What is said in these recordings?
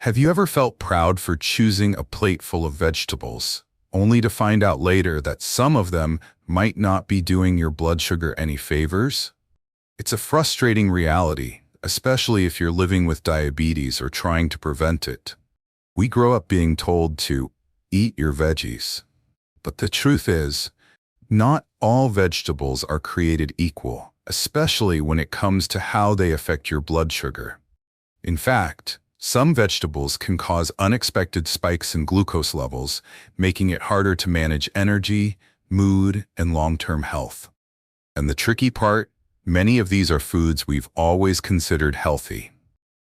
Have you ever felt proud for choosing a plate full of vegetables, only to find out later that some of them might not be doing your blood sugar any favors? It's a frustrating reality, especially if you're living with diabetes or trying to prevent it. We grow up being told to eat your veggies. But the truth is, not all vegetables are created equal, especially when it comes to how they affect your blood sugar. In fact, some vegetables can cause unexpected spikes in glucose levels, making it harder to manage energy, mood, and long-term health. And the tricky part, many of these are foods we've always considered healthy.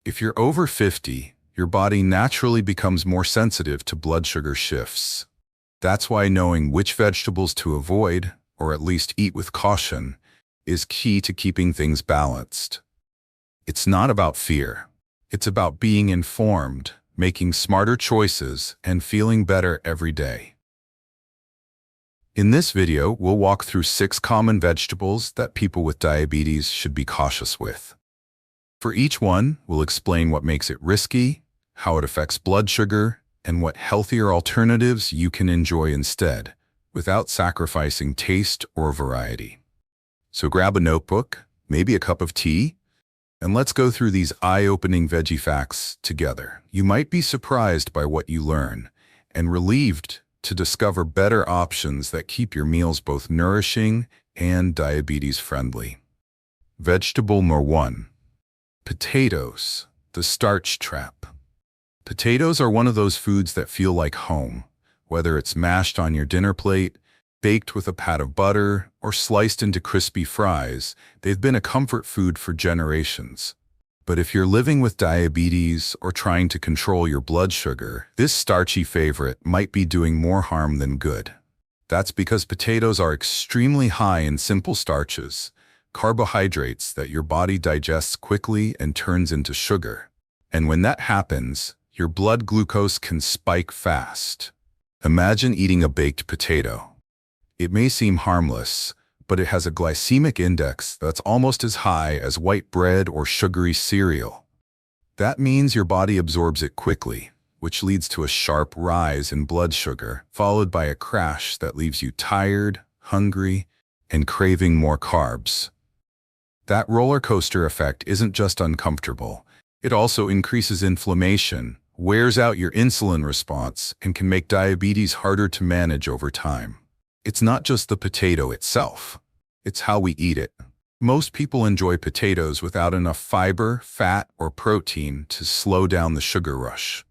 If you're over 50, your body naturally becomes more sensitive to blood sugar shifts. That's why knowing which vegetables to avoid, or at least eat with caution, is key to keeping things balanced. It's not about fear. It's about being informed, making smarter choices, and feeling better every day. In this video, we'll walk through 6 common vegetables that people with diabetes should be cautious with. For each one, we'll explain what makes it risky, how it affects blood sugar, and what healthier alternatives you can enjoy instead, without sacrificing taste or variety. So grab a notebook, maybe a cup of tea, and let's go through these eye-opening veggie facts together. You might be surprised by what you learn, and relieved to discover better options that keep your meals both nourishing and diabetes-friendly. Vegetable number 1. Potatoes, the starch trap. Potatoes are one of those foods that feel like home, whether it's mashed on your dinner plate, baked with a pat of butter, or sliced into crispy fries. They've been a comfort food for generations. But if you're living with diabetes or trying to control your blood sugar, this starchy favorite might be doing more harm than good. That's because potatoes are extremely high in simple starches, carbohydrates that your body digests quickly and turns into sugar. And when that happens, your blood glucose can spike fast. Imagine eating a baked potato. It may seem harmless, but it has a glycemic index that's almost as high as white bread or sugary cereal. That means your body absorbs it quickly, which leads to a sharp rise in blood sugar, followed by a crash that leaves you tired, hungry, and craving more carbs. That roller coaster effect isn't just uncomfortable. It also increases inflammation, wears out your insulin response, and can make diabetes harder to manage over time. It's not just the potato itself. It's how we eat it. Most people enjoy potatoes without enough fiber, fat, or protein to slow down the sugar rush.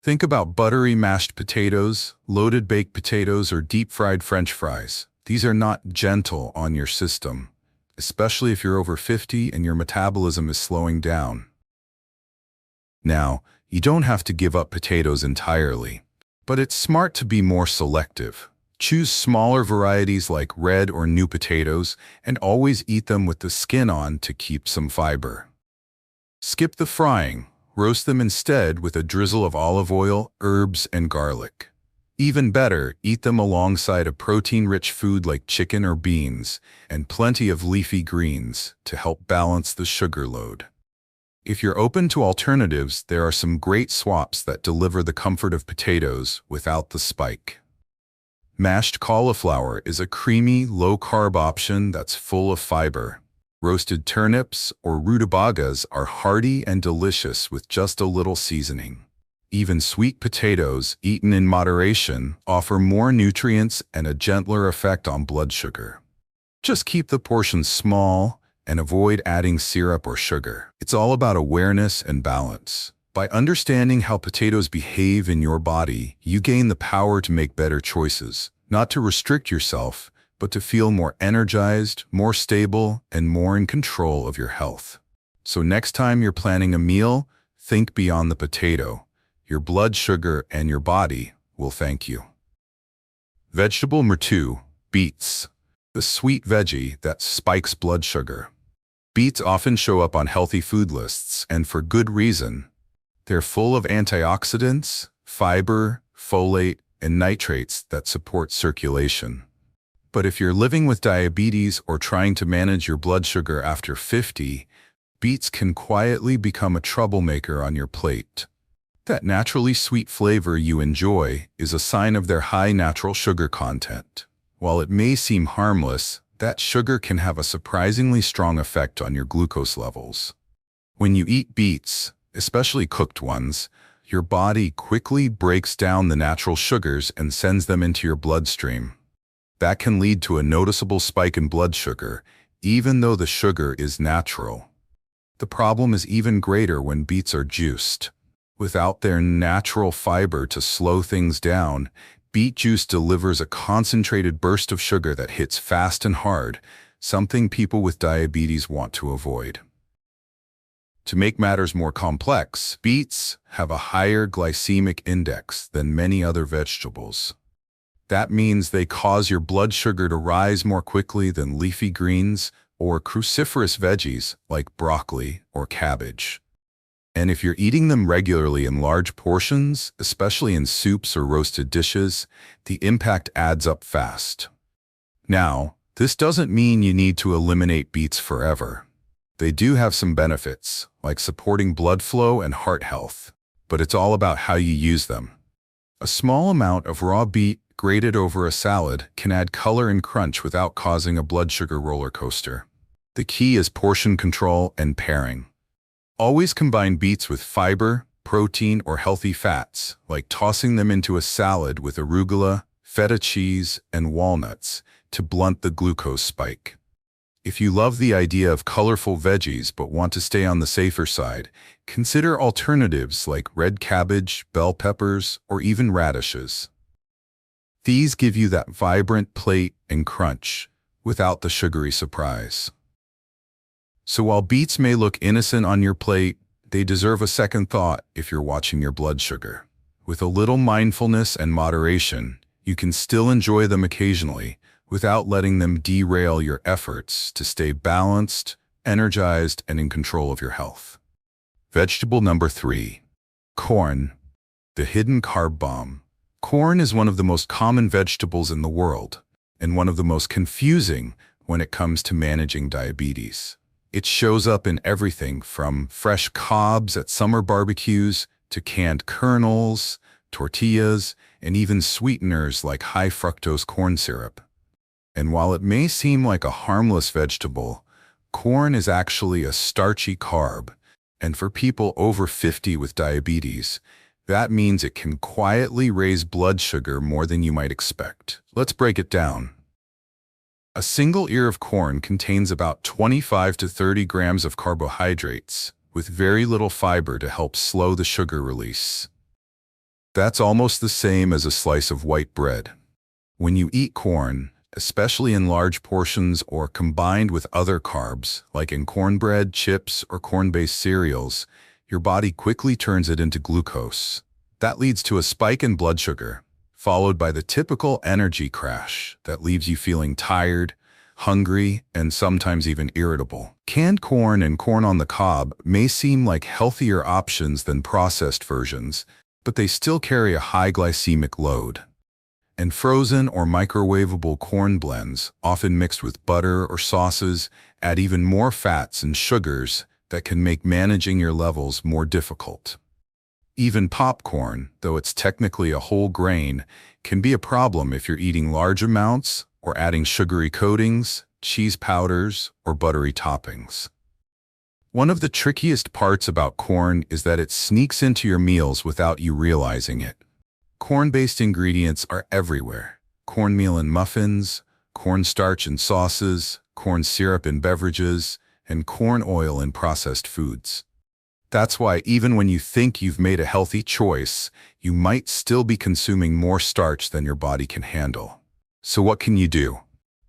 Think about buttery mashed potatoes, loaded baked potatoes, or deep-fried French fries. These are not gentle on your system, especially if you're over 50 and your metabolism is slowing down. Now, you don't have to give up potatoes entirely, but it's smart to be more selective. Choose smaller varieties like red or new potatoes, and always eat them with the skin on to keep some fiber. Skip the frying. Roast them instead with a drizzle of olive oil, herbs, and garlic. Even better, eat them alongside a protein-rich food like chicken or beans, and plenty of leafy greens to help balance the sugar load. If you're open to alternatives, there are some great swaps that deliver the comfort of potatoes without the spike. Mashed cauliflower is a creamy, low-carb option that's full of fiber. Roasted turnips or rutabagas are hearty and delicious with just a little seasoning. Even sweet potatoes, eaten in moderation, offer more nutrients and a gentler effect on blood sugar. Just keep the portions small and avoid adding syrup or sugar. It's all about awareness and balance. By understanding how potatoes behave in your body, you gain the power to make better choices, not to restrict yourself, but to feel more energized, more stable, and more in control of your health. So next time you're planning a meal, think beyond the potato. Your blood sugar and your body will thank you. Vegetable number 2, beets, the sweet veggie that spikes blood sugar. Beets often show up on healthy food lists, and for good reason. They're full of antioxidants, fiber, folate, and nitrates that support circulation. But if you're living with diabetes or trying to manage your blood sugar after 50, beets can quietly become a troublemaker on your plate. That naturally sweet flavor you enjoy is a sign of their high natural sugar content. While it may seem harmless, that sugar can have a surprisingly strong effect on your glucose levels. When you eat beets, especially cooked ones, your body quickly breaks down the natural sugars and sends them into your bloodstream. That can lead to a noticeable spike in blood sugar, even though the sugar is natural. The problem is even greater when beets are juiced. Without their natural fiber to slow things down, beet juice delivers a concentrated burst of sugar that hits fast and hard, something people with diabetes want to avoid. To make matters more complex, beets have a higher glycemic index than many other vegetables. That means they cause your blood sugar to rise more quickly than leafy greens or cruciferous veggies like broccoli or cabbage. And if you're eating them regularly in large portions, especially in soups or roasted dishes, the impact adds up fast. Now, this doesn't mean you need to eliminate beets forever. They do have some benefits, like supporting blood flow and heart health, but it's all about how you use them. A small amount of raw beet grated over a salad can add color and crunch without causing a blood sugar roller coaster. The key is portion control and pairing. Always combine beets with fiber, protein, or healthy fats, like tossing them into a salad with arugula, feta cheese, and walnuts to blunt the glucose spike. If you love the idea of colorful veggies but want to stay on the safer side, consider alternatives like red cabbage, bell peppers, or even radishes. These give you that vibrant plate and crunch without the sugary surprise. So while beets may look innocent on your plate, they deserve a second thought if you're watching your blood sugar. With a little mindfulness and moderation, you can still enjoy them occasionally without letting them derail your efforts to stay balanced, energized, and in control of your health. Vegetable number 3. Corn, the hidden carb bomb. Corn is one of the most common vegetables in the world, and one of the most confusing when it comes to managing diabetes. It shows up in everything from fresh cobs at summer barbecues to canned kernels, tortillas, and even sweeteners like high fructose corn syrup. And while it may seem like a harmless vegetable, corn is actually a starchy carb, and for people over 50 with diabetes, that means it can quietly raise blood sugar more than you might expect. Let's break it down. A single ear of corn contains about 25 to 30 grams of carbohydrates, with very little fiber to help slow the sugar release. That's almost the same as a slice of white bread. When you eat corn, especially in large portions or combined with other carbs, like in cornbread, chips, or corn-based cereals, your body quickly turns it into glucose. That leads to a spike in blood sugar, followed by the typical energy crash that leaves you feeling tired, hungry, and sometimes even irritable. Canned corn and corn on the cob may seem like healthier options than processed versions, but they still carry a high glycemic load. And frozen or microwavable corn blends, often mixed with butter or sauces, add even more fats and sugars that can make managing your levels more difficult. Even popcorn, though it's technically a whole grain, can be a problem if you're eating large amounts or adding sugary coatings, cheese powders, or buttery toppings. One of the trickiest parts about corn is that it sneaks into your meals without you realizing it. Corn-based ingredients are everywhere. Cornmeal in muffins, cornstarch in sauces, corn syrup in beverages, and corn oil in processed foods. That's why even when you think you've made a healthy choice, you might still be consuming more starch than your body can handle. So what can you do?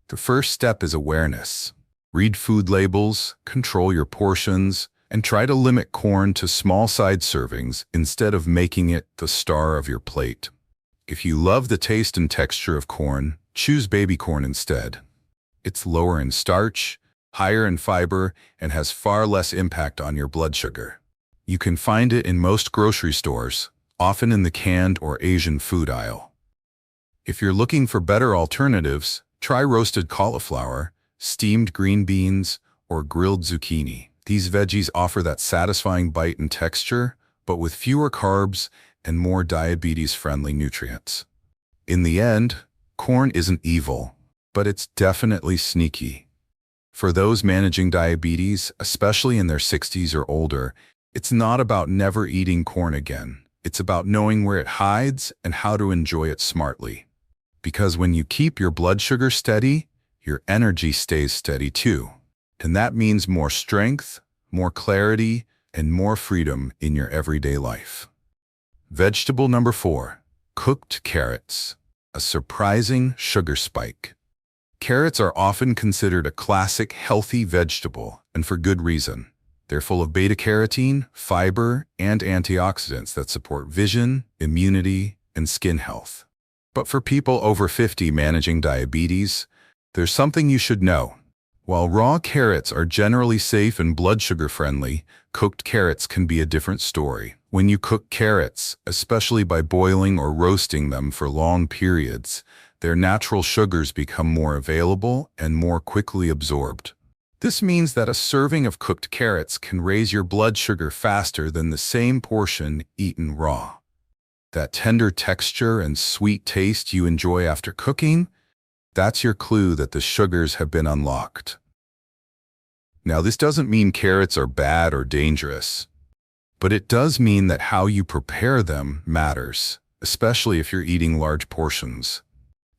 The first step is awareness. Read food labels, control your portions, and try to limit corn to small side servings instead of making it the star of your plate. If you love the taste and texture of corn, choose baby corn instead. It's lower in starch, higher in fiber, and has far less impact on your blood sugar. You can find it in most grocery stores, often in the canned or Asian food aisle. If you're looking for better alternatives, try roasted cauliflower, steamed green beans, or grilled zucchini. These veggies offer that satisfying bite and texture, but with fewer carbs and more diabetes-friendly nutrients. In the end, corn isn't evil, but it's definitely sneaky. For those managing diabetes, especially in their 60s or older, it's not about never eating corn again. It's about knowing where it hides and how to enjoy it smartly. Because when you keep your blood sugar steady, your energy stays steady too. And that means more strength, more clarity, and more freedom in your everyday life. Vegetable number 4, cooked carrots, a surprising sugar spike. Carrots are often considered a classic healthy vegetable, and for good reason. They're full of beta-carotene, fiber, and antioxidants that support vision, immunity, and skin health. But for people over 50 managing diabetes, there's something you should know. While raw carrots are generally safe and blood sugar friendly, cooked carrots can be a different story. When you cook carrots, especially by boiling or roasting them for long periods, their natural sugars become more available and more quickly absorbed. This means that a serving of cooked carrots can raise your blood sugar faster than the same portion eaten raw. That tender texture and sweet taste you enjoy after cooking, that's your clue that the sugars have been unlocked. Now, this doesn't mean carrots are bad or dangerous, but it does mean that how you prepare them matters, especially if you're eating large portions.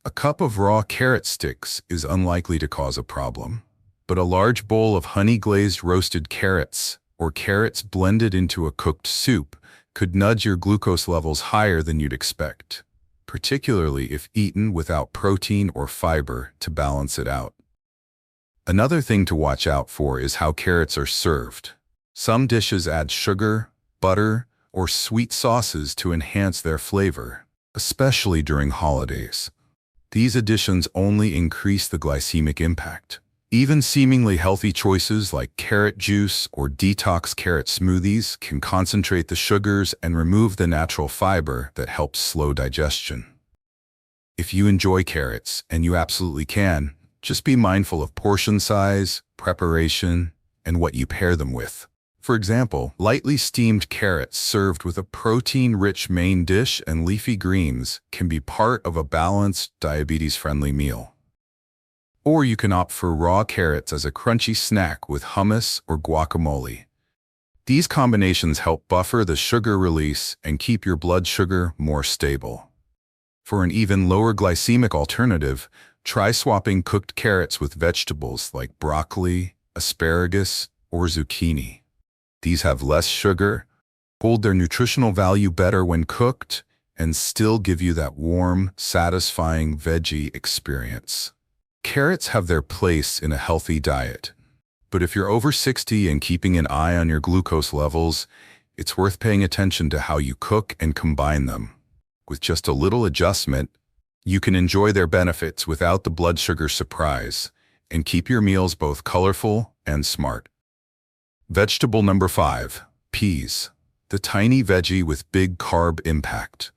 A cup of raw carrot sticks is unlikely to cause a problem, but a large bowl of honey-glazed roasted carrots or carrots blended into a cooked soup could nudge your glucose levels higher than you'd expect, particularly if eaten without protein or fiber to balance it out. Another thing to watch out for is how carrots are served. Some dishes add sugar, butter, or sweet sauces to enhance their flavor, especially during holidays. These additions only increase the glycemic impact. Even seemingly healthy choices like carrot juice or detox carrot smoothies can concentrate the sugars and remove the natural fiber that helps slow digestion. If you enjoy carrots, and you absolutely can, just be mindful of portion size, preparation, and what you pair them with. For example, lightly steamed carrots served with a protein-rich main dish and leafy greens can be part of a balanced, diabetes-friendly meal. Or you can opt for raw carrots as a crunchy snack with hummus or guacamole. These combinations help buffer the sugar release and keep your blood sugar more stable. For an even lower glycemic alternative, try swapping cooked carrots with vegetables like broccoli, asparagus, or zucchini. These have less sugar, hold their nutritional value better when cooked, and still give you that warm, satisfying veggie experience. Carrots have their place in a healthy diet, but if you're over 60 and keeping an eye on your glucose levels, it's worth paying attention to how you cook and combine them. With just a little adjustment, you can enjoy their benefits without the blood sugar surprise and keep your meals both colorful and smart. Vegetable number 5, peas, the tiny veggie with big carb impact.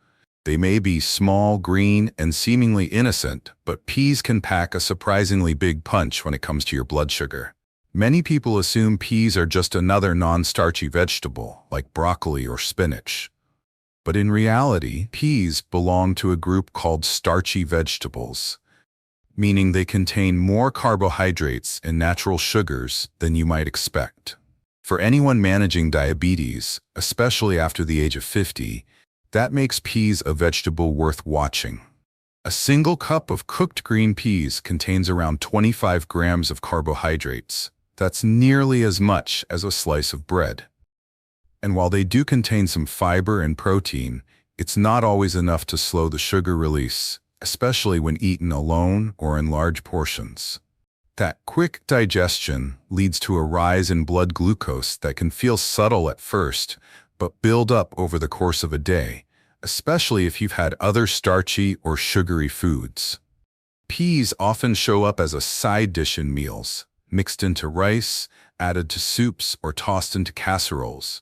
They may be small, green, and seemingly innocent, but peas can pack a surprisingly big punch when it comes to your blood sugar. Many people assume peas are just another non-starchy vegetable, like broccoli or spinach. But in reality, peas belong to a group called starchy vegetables, meaning they contain more carbohydrates and natural sugars than you might expect. For anyone managing diabetes, especially after the age of 50, that makes peas a vegetable worth watching. A single cup of cooked green peas contains around 25 grams of carbohydrates. That's nearly as much as a slice of bread. And while they do contain some fiber and protein, it's not always enough to slow the sugar release, especially when eaten alone or in large portions. That quick digestion leads to a rise in blood glucose that can feel subtle at first, but build up over the course of a day, especially if you've had other starchy or sugary foods. Peas often show up as a side dish in meals, mixed into rice, added to soups, or tossed into casseroles.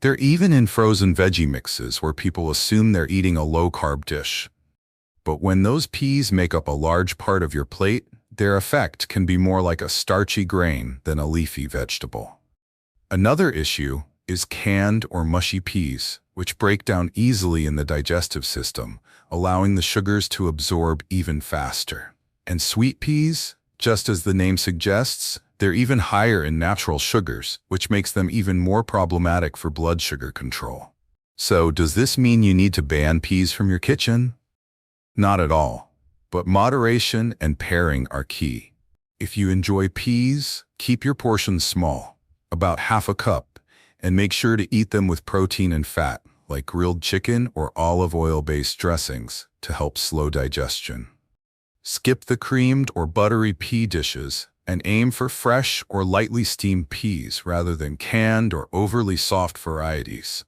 They're even in frozen veggie mixes where people assume they're eating a low-carb dish. But when those peas make up a large part of your plate, their effect can be more like a starchy grain than a leafy vegetable. Another issue is canned or mushy peas, which break down easily in the digestive system, allowing the sugars to absorb even faster. And sweet peas, just as the name suggests, they're even higher in natural sugars, which makes them even more problematic for blood sugar control. So, does this mean you need to ban peas from your kitchen? Not at all, but moderation and pairing are key. If you enjoy peas, keep your portions small, about half a cup, and make sure to eat them with protein and fat, like grilled chicken or olive oil-based dressings, to help slow digestion. Skip the creamed or buttery pea dishes and aim for fresh or lightly steamed peas rather than canned or overly soft varieties.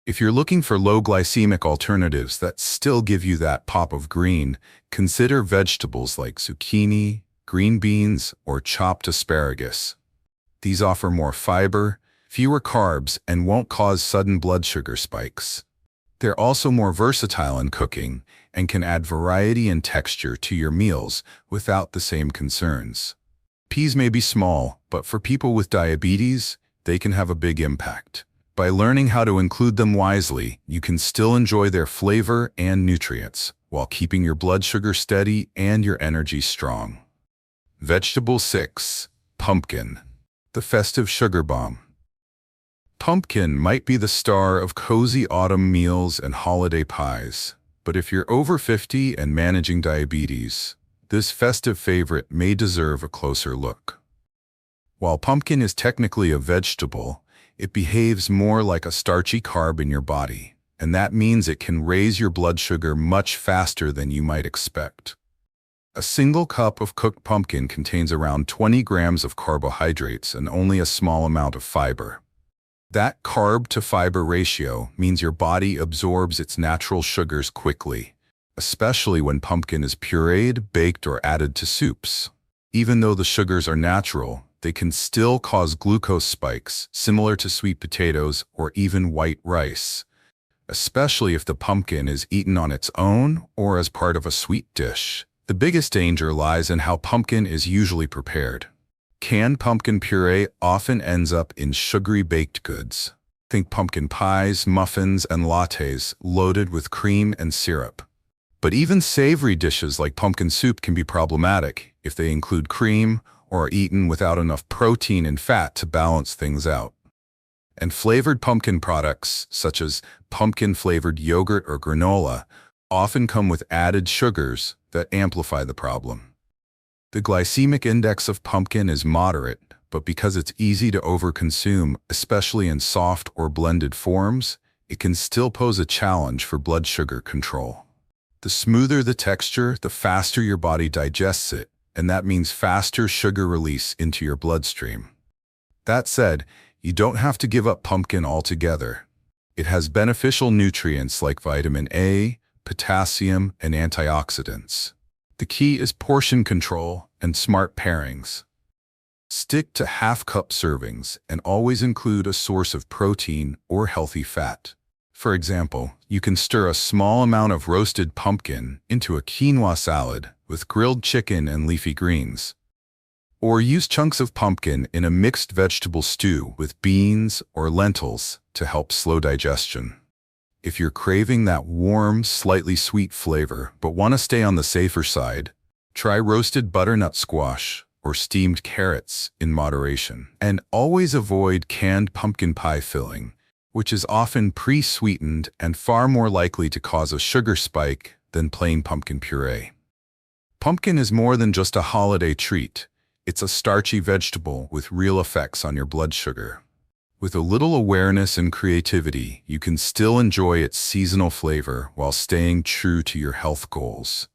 If you're looking for low glycemic alternatives that still give you that pop of green, consider vegetables like zucchini, green beans, or chopped asparagus. These offer more fiber, fewer carbs, and won't cause sudden blood sugar spikes. They're also more versatile in cooking and can add variety and texture to your meals without the same concerns. Peas may be small, but for people with diabetes, they can have a big impact. By learning how to include them wisely, you can still enjoy their flavor and nutrients, while keeping your blood sugar steady and your energy strong. Vegetable 6. Pumpkin. The festive sugar bomb. Pumpkin might be the star of cozy autumn meals and holiday pies, but if you're over 50 and managing diabetes, this festive favorite may deserve a closer look. While pumpkin is technically a vegetable, it behaves more like a starchy carb in your body, and that means it can raise your blood sugar much faster than you might expect. A single cup of cooked pumpkin contains around 20 grams of carbohydrates and only a small amount of fiber. That carb-to-fiber ratio means your body absorbs its natural sugars quickly, especially when pumpkin is pureed, baked, or added to soups. Even though the sugars are natural, they can still cause glucose spikes, similar to sweet potatoes or even white rice, especially if the pumpkin is eaten on its own or as part of a sweet dish. The biggest danger lies in how pumpkin is usually prepared. Canned pumpkin puree often ends up in sugary baked goods. Think pumpkin pies, muffins, and lattes loaded with cream and syrup. But even savory dishes like pumpkin soup can be problematic if they include cream or are eaten without enough protein and fat to balance things out. And flavored pumpkin products, such as pumpkin-flavored yogurt or granola, often come with added sugars that amplify the problem. The glycemic index of pumpkin is moderate, but because it's easy to overconsume, especially in soft or blended forms, it can still pose a challenge for blood sugar control. The smoother the texture, the faster your body digests it, and that means faster sugar release into your bloodstream. That said, you don't have to give up pumpkin altogether. It has beneficial nutrients like vitamin A, potassium, and antioxidants. The key is portion control and smart pairings. Stick to half-cup servings and always include a source of protein or healthy fat. For example, you can stir a small amount of roasted pumpkin into a quinoa salad with grilled chicken and leafy greens. Or use chunks of pumpkin in a mixed vegetable stew with beans or lentils to help slow digestion. If you're craving that warm, slightly sweet flavor but want to stay on the safer side, try roasted butternut squash or steamed carrots in moderation. And always avoid canned pumpkin pie filling, which is often pre-sweetened and far more likely to cause a sugar spike than plain pumpkin puree. Pumpkin is more than just a holiday treat. It's a starchy vegetable with real effects on your blood sugar. With a little awareness and creativity, you can still enjoy its seasonal flavor while staying true to your health goals.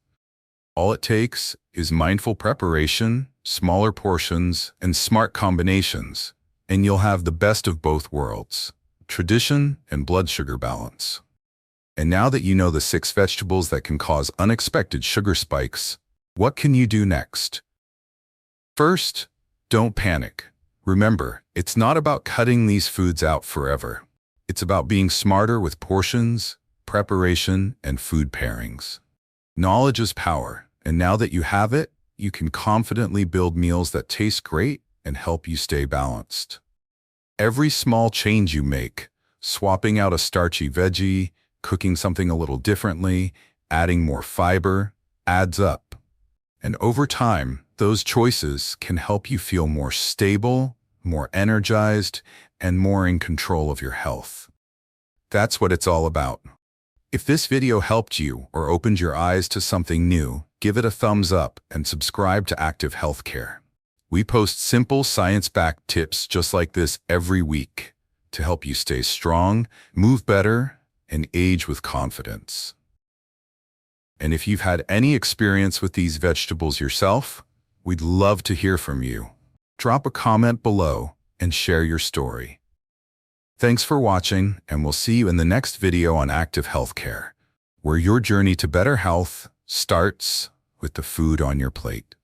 All it takes is mindful preparation, smaller portions, and smart combinations, and you'll have the best of both worlds: tradition and blood sugar balance. And now that you know the 6 vegetables that can cause unexpected sugar spikes, what can you do next? First, don't panic. Remember, it's not about cutting these foods out forever. It's about being smarter with portions, preparation, and food pairings. Knowledge is power, and now that you have it, you can confidently build meals that taste great and help you stay balanced. Every small change you make, swapping out a starchy veggie, cooking something a little differently, adding more fiber, adds up. And over time, those choices can help you feel more stable, more energized, and more in control of your health. That's what it's all about. If this video helped you or opened your eyes to something new, give it a thumbs up and subscribe to Active Healthcare. We post simple science-backed tips just like this every week to help you stay strong, move better, and age with confidence. And if you've had any experience with these vegetables yourself, we'd love to hear from you. Drop a comment below and share your story. Thanks for watching, and we'll see you in the next video on Active Healthcare, where your journey to better health starts with the food on your plate.